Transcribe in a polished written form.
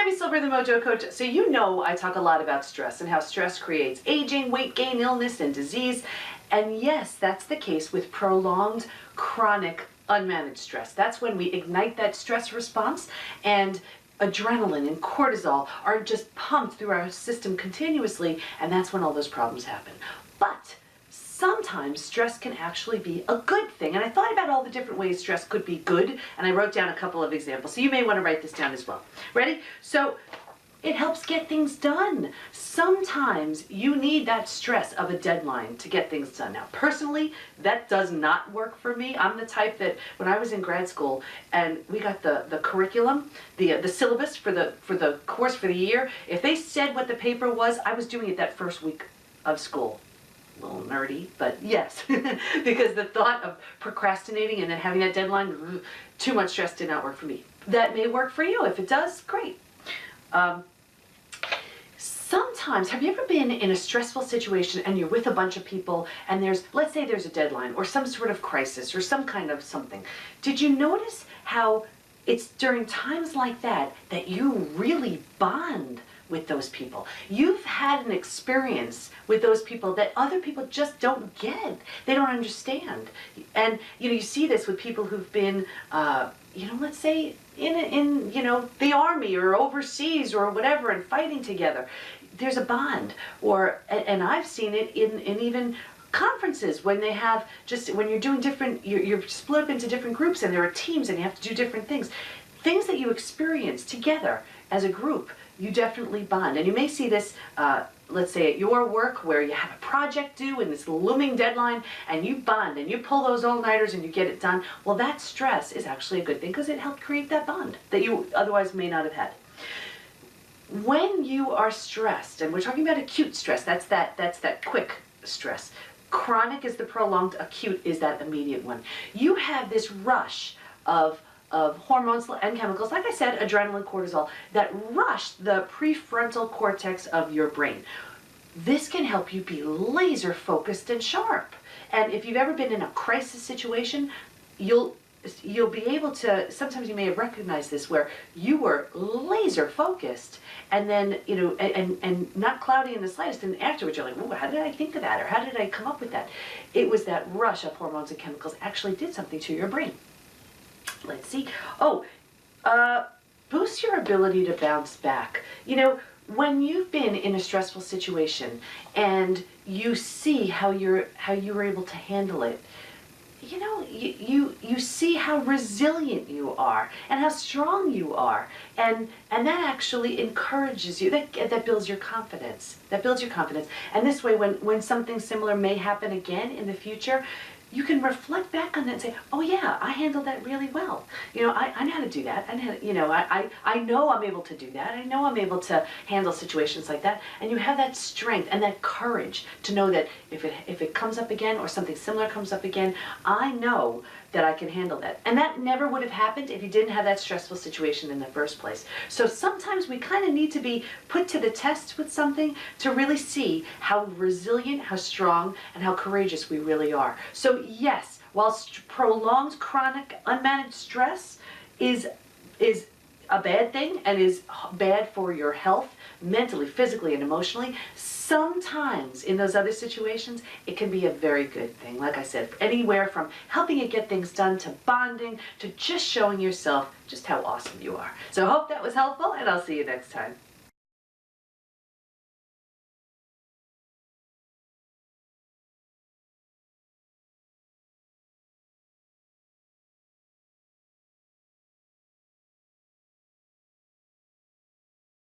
Debi Silber, the Mojo Coach. So you know I talk a lot about stress and how stress creates aging, weight gain, illness, and disease. And yes, that's the case with prolonged, chronic, unmanaged stress. That's when we ignite that stress response and adrenaline and cortisol are just pumped through our system continuously, and that's when all those problems happen. But sometimes stress can actually be a good thing. And I thought about all the different ways stress could be good, and I wrote down a couple of examples. So you may want to write this down as well. Ready? So it helps get things done. Sometimes you need that stress of a deadline to get things done. Now, personally, that does not work for me. I'm the type that when I was in grad school and we got the curriculum, the syllabus for the course for the year, if they said what the paper was, I was doing it that first week of school. A little nerdy, but yes, because the thought of procrastinating and then having that deadline, too much stress did not work for me. That may work for you. If it does, great. Sometimes, have you ever been in a stressful situation and you're with a bunch of people and let's say there's a deadline or some sort of crisis or some kind of something. Did you notice how it's during times like that that you really bond with those people? You've had an experience with those people that other people just don't get. They don't understand. And you see this with people who've been let's say in the army or overseas or whatever and fighting together. There's a bond, and I've seen it in even conferences when they have when you're doing different, you're split up into different groups and there are teams and you have to do different things that you experience together as a group. You definitely bond, and you may see this let's say at your work where you have a project due and this looming deadline and you bond and you pull those all-nighters and you get it done. Well, that stress is actually a good thing because it helped create that bond that you otherwise may not have had. When you are stressed, and we're talking about acute stress, that's that quick stress. Chronic is the prolonged, acute is that immediate one. You have this rush of hormones and chemicals, like I said, adrenaline, cortisol, that rush the prefrontal cortex of your brain. This can help you be laser focused and sharp. And if you've ever been in a crisis situation, you'll be able to, sometimes you may have recognized this, where you were laser focused and then, and not cloudy in the slightest, and afterwards you're like, ooh, how did I think of that? Or how did I come up with that? It was that rush of hormones and chemicals actually did something to your brain. Let's see. Boost your ability to bounce back. When you've been in a stressful situation and you see how you were able to handle it, you see how resilient you are and how strong you are, and that actually encourages you. That builds your confidence. That builds your confidence. And this way, when something similar may happen again in the future, you can reflect back on that and say, oh yeah, I handled that really well. I know how to do that. I know I'm able to do that. I know I'm able to handle situations like that. And you have that strength and that courage to know that if it comes up again or something similar comes up again, I know that I can handle that. And that never would have happened if you didn't have that stressful situation in the first place. So sometimes we kind of need to be put to the test with something to really see how resilient, how strong, and how courageous we really are. So yes, while prolonged, chronic, unmanaged stress is a bad thing and is bad for your health, mentally, physically, and emotionally, sometimes in those other situations, it can be a very good thing. Like I said, anywhere from helping you get things done to bonding to just showing yourself just how awesome you are. So I hope that was helpful, and I'll see you next time.